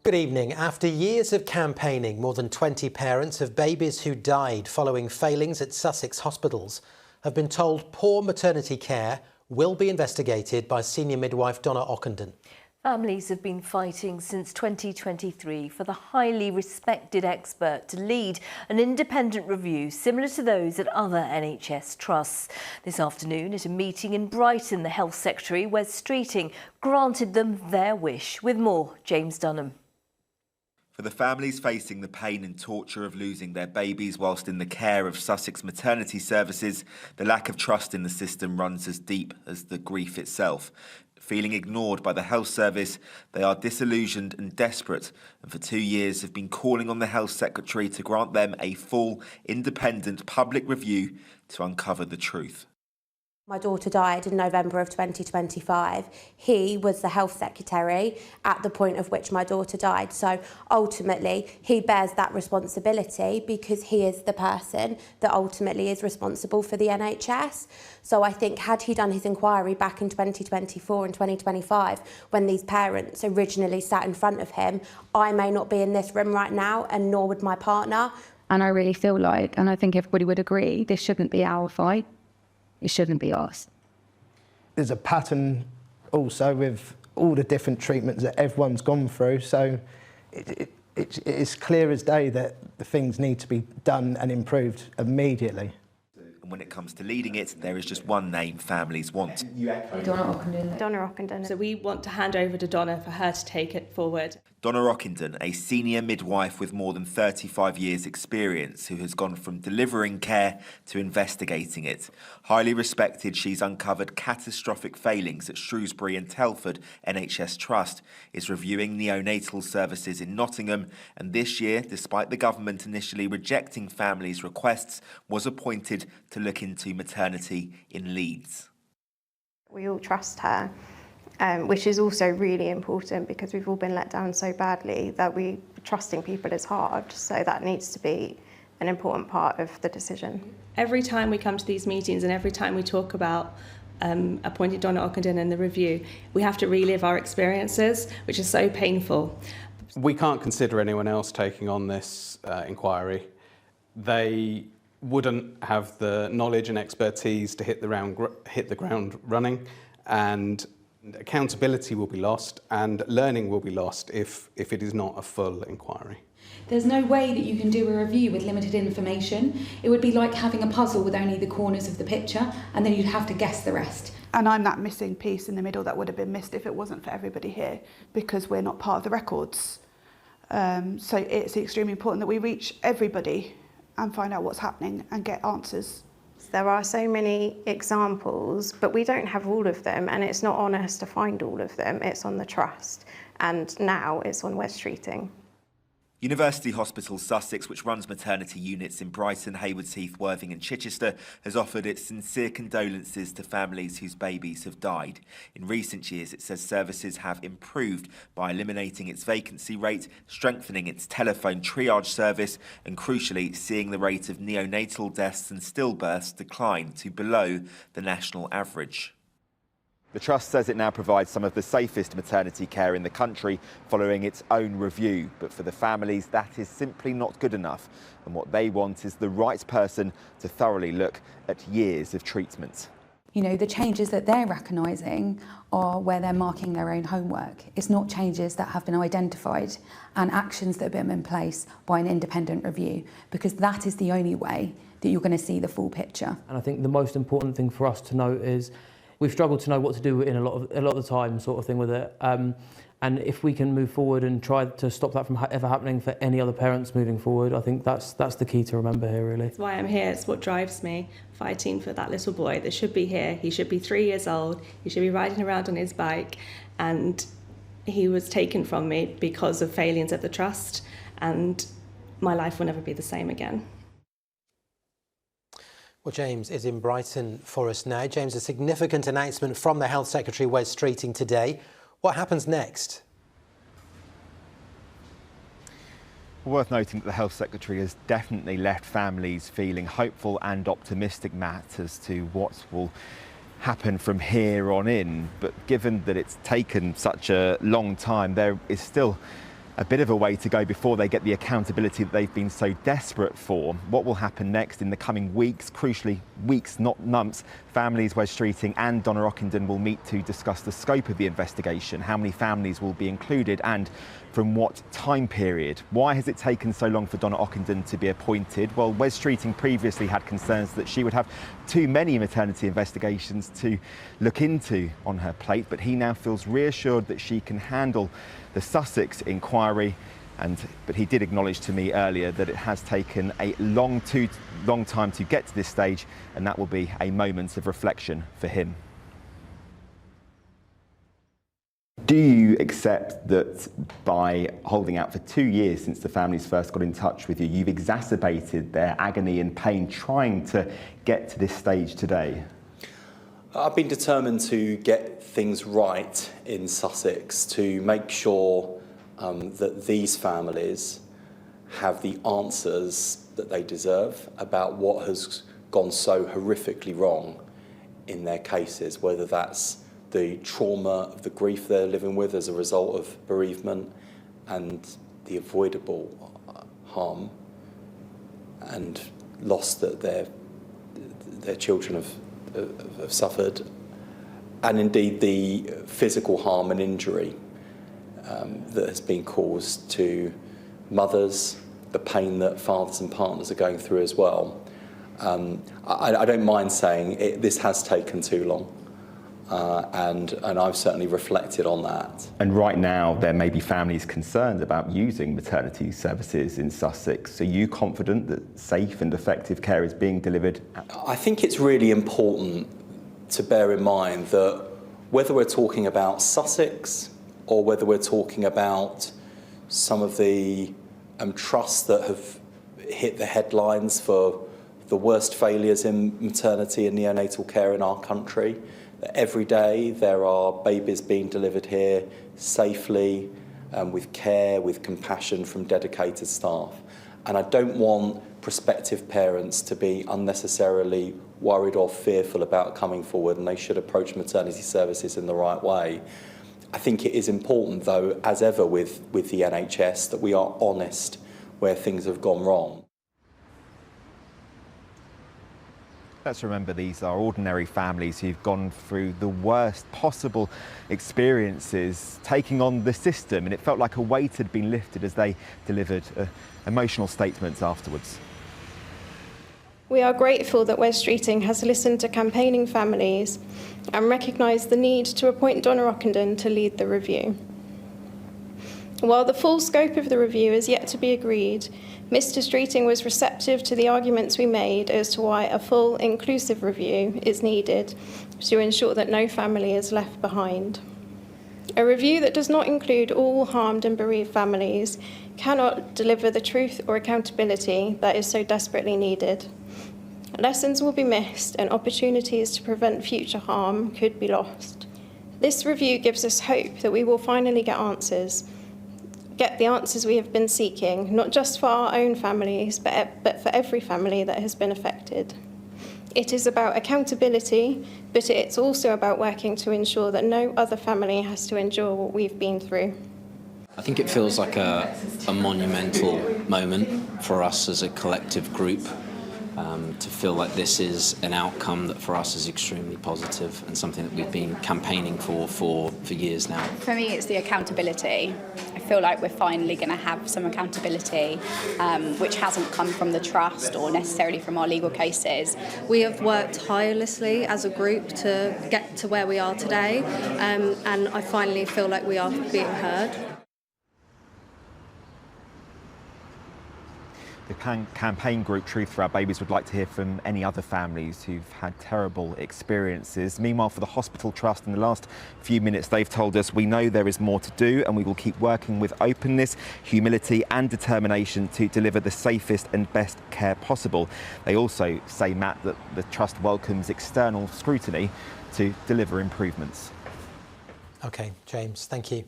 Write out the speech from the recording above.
Good evening. After years of campaigning, more than 20 parents of babies who died following failings at Sussex hospitals have been told poor maternity care will be investigated by senior midwife Donna Ockenden. Families have been fighting since 2023 for the highly respected expert to lead an independent review similar to those at other NHS trusts. This afternoon at a meeting in Brighton, the Health Secretary, Wes Streeting, granted them their wish. With more, James Dunham. For the families facing the pain and torture of losing their babies whilst in the care of Sussex maternity services, the lack of trust in the system runs as deep as the grief itself. Feeling ignored by the health service, they are disillusioned and desperate, and for 2 years have been calling on the Health Secretary to grant them a full, independent public review to uncover the truth. My daughter died in November of 2025. He was the health secretary at the point of which my daughter died. So ultimately, he bears that responsibility because he is the person that ultimately is responsible for the NHS. So I think had he done his inquiry back in 2024 and 2025, when these parents originally sat in front of him, I may not be in this room right now, and nor would my partner. And I really feel like, and I think everybody would agree, this shouldn't be our fight. It shouldn't be ours. There's a pattern also with all the different treatments that everyone's gone through, so it's clear as day that the things need to be done and improved immediately. And when it comes to leading it, there is just one name families want. Donna Ockenden. Donna Ockenden. So we want to hand over to Donna for her to take it forward. Donna Ockenden, a senior midwife with more than 35 years' experience, who has gone from delivering care to investigating it. Highly respected, she's uncovered catastrophic failings at Shrewsbury and Telford NHS Trust, is reviewing neonatal services in Nottingham, and this year, despite the government initially rejecting families' requests, was appointed to look into maternity in Leeds. We all trust her. Which is also really important because we've all been let down so badly that trusting people is hard. So that needs to be an important part of the decision. Every time we come to these meetings and every time we talk about appointing Donna Ockenden in the review, we have to relive our experiences, which is so painful. We can't consider anyone else taking on this inquiry. They wouldn't have the knowledge and expertise to hit the ground running, and accountability will be lost and learning will be lost if it is not a full inquiry. There's no way that you can do a review with limited information. It would be like having a puzzle with only the corners of the picture, and then you'd have to guess the rest. And I'm that missing piece in the middle that would have been missed if it wasn't for everybody here, because we're not part of the records. So it's extremely important that we reach everybody and find out what's happening and get answers. There are so many examples, but we don't have all of them, and it's not on us to find all of them. It's on the trust, and now it's on Wes Streeting. University Hospital Sussex, which runs maternity units in Brighton, Haywards Heath, Worthing and Chichester, has offered its sincere condolences to families whose babies have died. In recent years, it says services have improved by eliminating its vacancy rate, strengthening its telephone triage service and, crucially, seeing the rate of neonatal deaths and stillbirths decline to below the national average. The Trust says it now provides some of the safest maternity care in the country following its own review. But for the families, that is simply not good enough. And what they want is the right person to thoroughly look at years of treatment. You know, the changes that they're recognising are where they're marking their own homework. It's not changes that have been identified and actions that have been in place by an independent review, because that is the only way that you're going to see the full picture. And I think the most important thing for us to note is we've struggled to know what to do in a lot of the time, sort of thing, with it. And if we can move forward and try to stop that from ever happening for any other parents moving forward, I think that's the key to remember here, really. That's why I'm here. It's what drives me, fighting for that little boy that should be here. He should be 3 years old. He should be riding around on his bike. And he was taken from me because of failings at the Trust. And my life will never be the same again. Well, James is in Brighton for us now. James, a significant announcement from the Health Secretary, Wes Streeting, today. What happens next? Worth noting that the Health Secretary has definitely left families feeling hopeful and optimistic, Matt, as to what will happen from here on in. But given that it's taken such a long time, there is still A bit of a way to go before they get the accountability that they've been so desperate for. What will happen next in the coming weeks, crucially weeks, not months, families Wes Streeting and Donna Ockenden will meet to discuss the scope of the investigation, how many families will be included and from what time period. Why has it taken so long for Donna Ockenden to be appointed? Well, Wes Streeting previously had concerns that she would have too many maternity investigations to look into on her plate, but he now feels reassured that she can handle the Sussex inquiry, but he did acknowledge to me earlier that it has taken a long time to get to this stage, and that will be a moment of reflection for him. Do you accept that by holding out for 2 years since the families first got in touch with you, you've exacerbated their agony and pain trying to get to this stage today? I've been determined to get things right in Sussex, to make sure that these families have the answers that they deserve about what has gone so horrifically wrong in their cases, whether that's the trauma of the grief they're living with as a result of bereavement and the avoidable harm and loss that their children have suffered, and indeed the physical harm and injury that has been caused to mothers, the pain that fathers and partners are going through as well. I don't mind saying this has taken too long. And I've certainly reflected on that. And right now, there may be families concerned about using maternity services in Sussex. Are you confident that safe and effective care is being delivered? I think it's really important to bear in mind that whether we're talking about Sussex or whether we're talking about some of the trusts that have hit the headlines for the worst failures in maternity and neonatal care in our country, every day there are babies being delivered here safely, with care, with compassion from dedicated staff. And I don't want prospective parents to be unnecessarily worried or fearful about coming forward, and they should approach maternity services in the right way. I think it is important, though, as ever with the NHS, that we are honest where things have gone wrong. Let's remember these are ordinary families who've gone through the worst possible experiences, taking on the system, and it felt like a weight had been lifted as they delivered emotional statements afterwards. We are grateful that Wes Streeting has listened to campaigning families and recognised the need to appoint Donna Ockenden to lead the review. While the full scope of the review is yet to be agreed, Mr. Streeting was receptive to the arguments we made as to why a full, inclusive review is needed to ensure that no family is left behind. A review that does not include all harmed and bereaved families cannot deliver the truth or accountability that is so desperately needed. Lessons will be missed and opportunities to prevent future harm could be lost. This review gives us hope that we will finally get the answers we have been seeking, not just for our own families, but for every family that has been affected. It is about accountability, but it's also about working to ensure that no other family has to endure what we've been through. I think it feels like a monumental moment for us as a collective group, to feel like this is an outcome that for us is extremely positive and something that we've been campaigning for years now. For me, it's the accountability. I feel like we're finally going to have some accountability, which hasn't come from the trust or necessarily from our legal cases. We have worked tirelessly as a group to get to where we are today, and I finally feel like we are being heard. The campaign group Truth for Our Babies would like to hear from any other families who've had terrible experiences. Meanwhile, for the Hospital Trust, in the last few minutes, they've told us, we know there is more to do and we will keep working with openness, humility and determination to deliver the safest and best care possible. They also say, Matt, that the Trust welcomes external scrutiny to deliver improvements. OK, James, thank you.